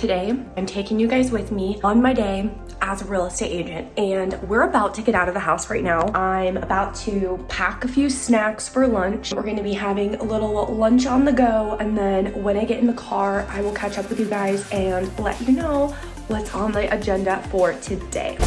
today I'm taking you guys with me on my day as a real estate agent, and we're about to get out of the house right now. I'm about to pack a few snacks for lunch. We're going to be having a little lunch on the go, and then when I get in the car, I will catch up with you guys and let you know what's on the agenda for today.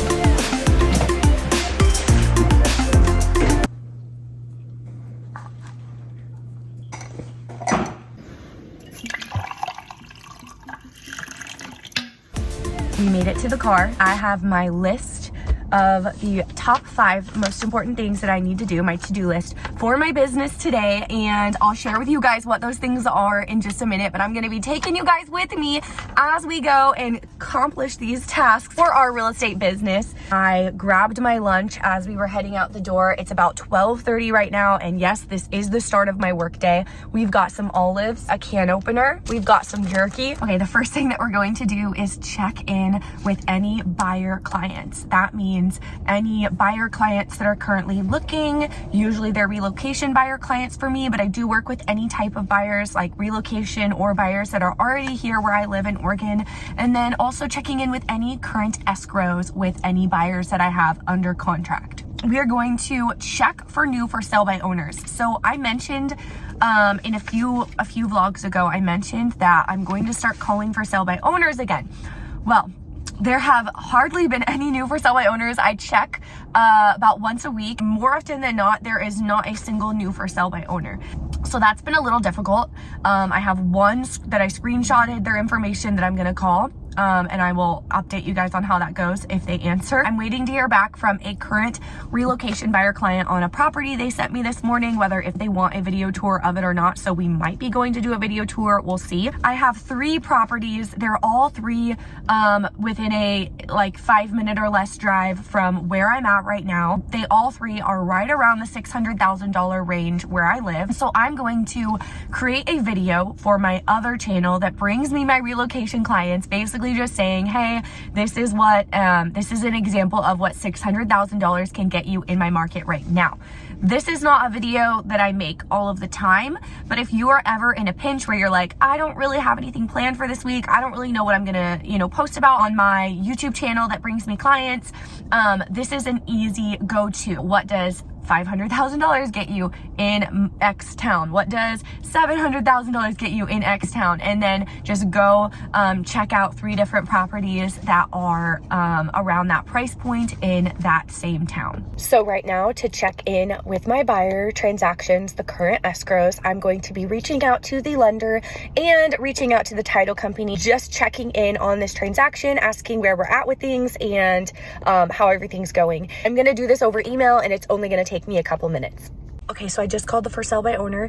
We made it to the car. I have my list of the top 5 most important things that I need to do, my to-do list for my business today, and I'll share with you guys what those things are in just a minute, but I'm gonna be taking you guys with me as we go and accomplish these tasks for our real estate business. I grabbed my lunch as we were heading out the door. It's about 12:30 right now, and yes, this is the start of my work day. We've got some olives, a can opener, we've got some jerky. Okay, the first thing that we're going to do is check in with any buyer clients. That means any buyer clients that are currently looking. Usually they're relocation buyer clients for me, but I do work with any type of buyers, like relocation or buyers that are already here where I live in Oregon. And then also checking in with any current escrows with any buyers that I have under contract. We are going to check for new for sale by owners. So I mentioned in a few vlogs ago, I mentioned that I'm going to start calling for sale by owners again. Well, there have hardly been any new for sale by owners. I check about once a week. More often than not, there is not a single new for sale by owner. So that's been a little difficult. I have one that I screenshotted their information that I'm gonna call. And I will update you guys on how that goes if they answer. I'm waiting to hear back from a current relocation buyer client on a property they sent me this morning, whether if they want a video tour of it or not. So we might be going to do a video tour, we'll see. I have 3 properties. They're all 3 within a like 5-minute or less drive from where I'm at right now. They all 3 are right around the $600,000 range where I live. So I'm going to create a video for my other channel that brings me my relocation clients, basically just saying, hey, this is what this is an example of what $600,000 can get you in my market right now. This is not a video that I make all of the time, but if you are ever in a pinch where you're like, I don't really have anything planned for this week, I don't really know what I'm gonna, post about on my YouTube channel that brings me clients, this is an easy go-to. What does $500,000 get you in X town? What does $700,000 get you in X town? And then just go check out 3 different properties that are around that price point in that same town. So right now, to check in with my buyer transactions, the current escrows, I'm going to be reaching out to the lender and reaching out to the title company, just checking in on this transaction, asking where we're at with things and how everything's going. I'm gonna do this over email, and it's only gonna take me a couple minutes. Okay, so I just called the for sale by owner,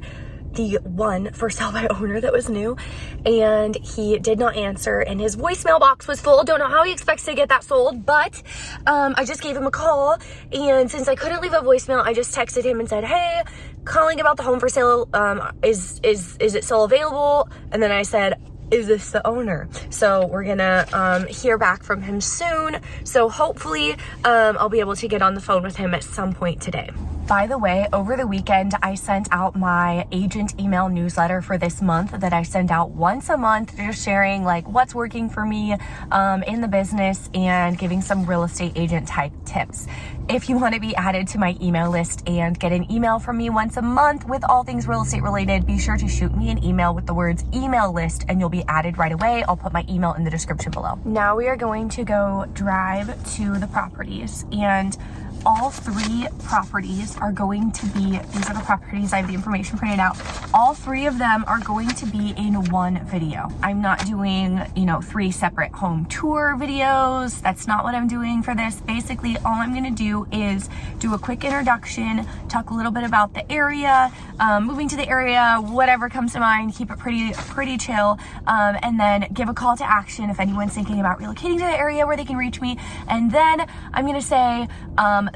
the one for sale by owner that was new, and he did not answer, and his voicemail box was full. Don't know how he expects to get that sold, but I just gave him a call, and since I couldn't leave a voicemail, I just texted him and said, hey, calling about the home for sale, is it still available? And then I said, is this the owner? So we're gonna hear back from him soon. So hopefully I'll be able to get on the phone with him at some point today. By the way, over the weekend, I sent out my agent email newsletter for this month that I send out once a month, just sharing like what's working for me in the business and giving some real estate agent type tips. If you want to be added to my email list and get an email from me once a month with all things real estate related, be sure to shoot me an email with the words email list and you'll be added right away. I'll put my email in the description below. Now we are going to go drive to the properties, and all 3 properties are going to be, these are the properties, I have the information printed out. All 3 of them are going to be in one video. I'm not doing, 3 separate home tour videos. That's not what I'm doing for this. Basically, all I'm gonna do is do a quick introduction, talk a little bit about the area, moving to the area, whatever comes to mind, keep it pretty chill, and then give a call to action if anyone's thinking about relocating to the area where they can reach me. And then I'm gonna say,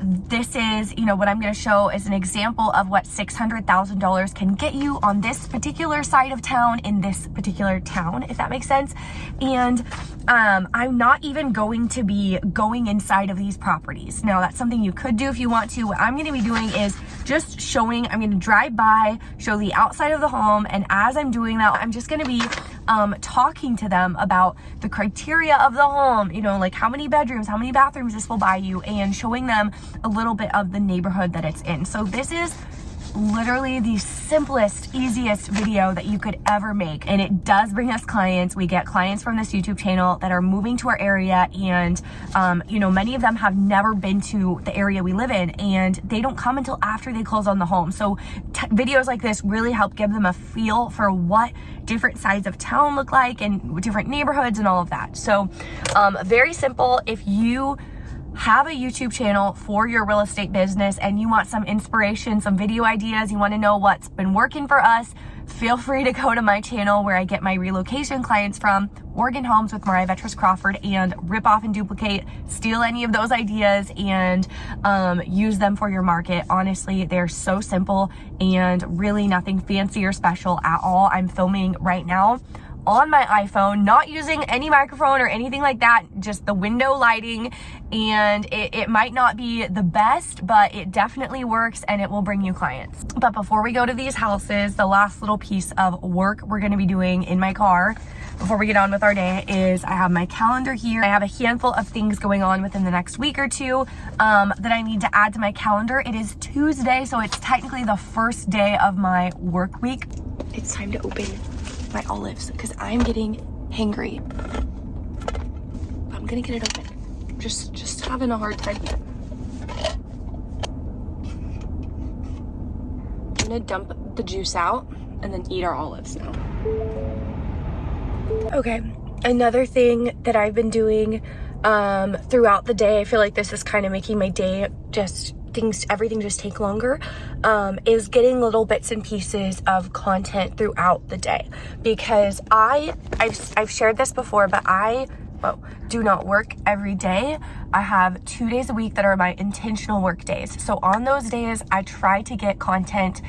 this is, what I'm going to show is an example of what $600,000 can get you on this particular side of town in this particular town, if that makes sense. And I'm not even going to be going inside of these properties. Now, that's something you could do if you want to. What I'm going to be doing is just showing, I'm going to drive by, show the outside of the home. And as I'm doing that, I'm just going to be talking to them about the criteria of the home, you know, like how many bedrooms, how many bathrooms this will buy you, and showing them a little bit of the neighborhood that it's in. So this is literally the simplest, easiest video that you could ever make, and it does bring us clients. We get clients from this YouTube channel that are moving to our area, and you know, many of them have never been to the area we live in, and they don't come until after they close on the home. So videos like this really help give them a feel for what different sides of town look like and different neighborhoods and all of that. So very simple. If you have a YouTube channel for your real estate business and you want some inspiration, some video ideas, you want to know what's been working for us, feel free to go to my channel where I get my relocation clients from, Oregon Homes with Mariah Vetras Crawford, and rip off and duplicate, steal any of those ideas and use them for your market. Honestly, they're so simple and really nothing fancy or special at all. I'm filming right now on my iPhone, not using any microphone or anything like that, just the window lighting, and it might not be the best, but it definitely works and it will bring you clients. But before we go to these houses, the last little piece of work we're going to be doing in my car before we get on with our day is I have my calendar here. I have a handful of things going on within the next week or two that I need to add to my calendar. It is Tuesday, so it's technically the first day of my work week. It's time to open my olives because I'm getting hangry. I'm gonna get it open. Just having a hard time here. I'm gonna dump the juice out and then eat our olives now. Okay, another thing that I've been doing throughout the day, I feel like this is kind of making my day everything just take longer, is getting little bits and pieces of content throughout the day, because I've shared this before, but I do not work every day. I have 2 days a week that are my intentional work days. So on those days, I try to get content,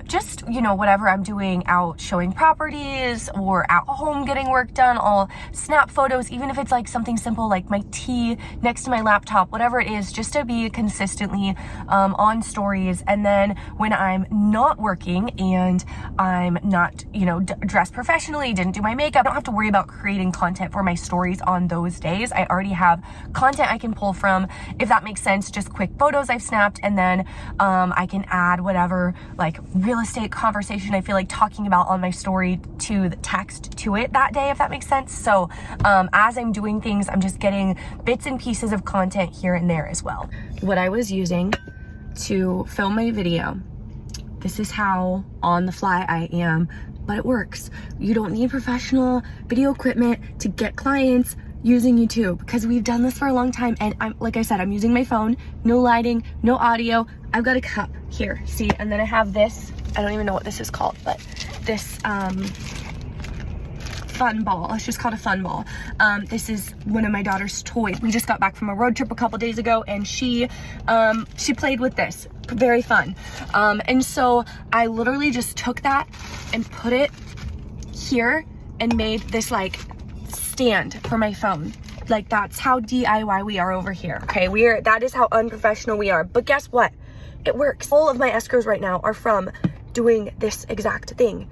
just, you know, whatever I'm doing out showing properties or at home getting work done. I'll snap photos, even if it's like something simple like my tea next to my laptop, whatever it is, just to be consistently on stories. And then when I'm not working and I'm not, you know, dressed professionally, didn't do my makeup, I don't have to worry about creating content for my stories on those days. I already have content I can pull from, if that makes sense, just quick photos I've snapped, and then I can add whatever like real estate conversation I feel like talking about on my story to the text to it that day, if that makes sense. So as I'm doing things, I'm just getting bits and pieces of content here and there as well. What I was using to film my video, this is how on the fly I am, but it works. You don't need professional video equipment to get clients using YouTube, because we've done this for a long time. And like I said, I'm using my phone, no lighting, no audio. I've got a cup here, see, and then I have this, I don't even know what this is called, but this fun ball. Let's just call it a fun ball. This is one of my daughter's toys. We just got back from a road trip a couple days ago, and she played with this. Very fun. And so I literally just took that and put it here and made this like stand for my phone. Like, that's how DIY we are over here. Okay, that is how unprofessional we are. But guess what? It works. All of my escrows right now are from doing this exact thing.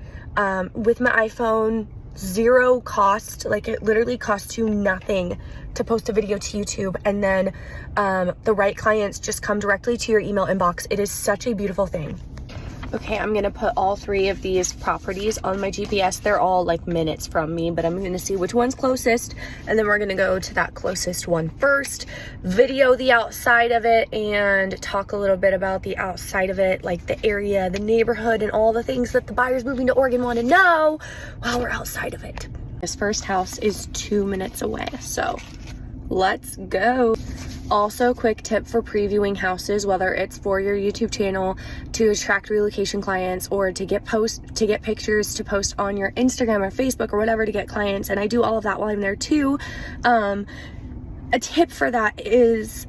With my iPhone, zero cost. Like, it literally costs you nothing to post a video to YouTube, and then the right clients just come directly to your email inbox. It is such a beautiful thing. Okay, I'm gonna put all 3 of these properties on my GPS. They're all like minutes from me, but I'm gonna see which one's closest, and then we're gonna go to that closest one first, video the outside of it, and talk a little bit about the outside of it, like the area, the neighborhood, and all the things that the buyers moving to Oregon want to know while we're outside of it. This first house is 2 minutes away, so let's go. Also, quick tip for previewing houses, whether it's for your YouTube channel to attract relocation clients, or to get pictures to post on your Instagram or Facebook or whatever to get clients, and I do all of that while I'm there too. A tip for that is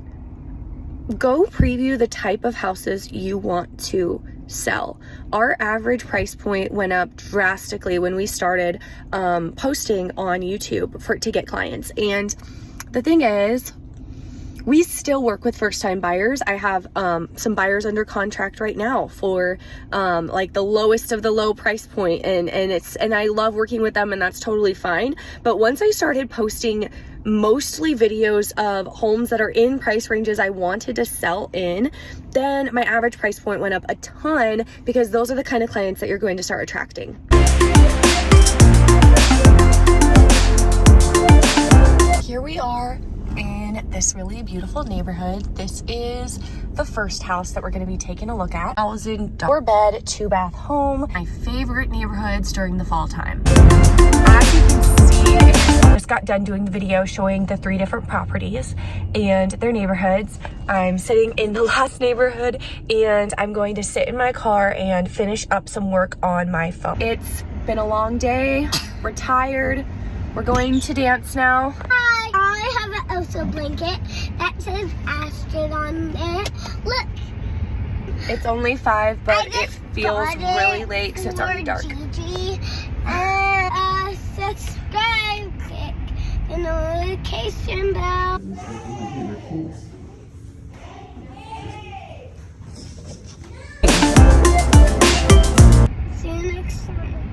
go preview the type of houses you want to sell. Our average price point went up drastically when we started posting on YouTube to get clients, and the thing is, We still work with first-time buyers. I have some buyers under contract right now for like the lowest of the low price point, and I love working with them, and that's totally fine. But once I started posting mostly videos of homes that are in price ranges I wanted to sell in, then my average price point went up a ton, because those are the kind of clients that you're going to start attracting. Here we are in this really beautiful neighborhood. This is the first house that we're going to be taking a look at. $1,000 bed, 2-bath home. My favorite neighborhoods during the fall time. As you can see, I just got done doing the video showing the 3 different properties and their neighborhoods. I'm sitting in the last neighborhood, and I'm going to sit in my car and finish up some work on my phone. It's been a long day. We're tired. We're going to dance now. Hi, I have an Elsa blanket that says Astrid on there. Look. It's only 5, but it feels really late because it's already dark. Gigi, subscribe, click the notification bell.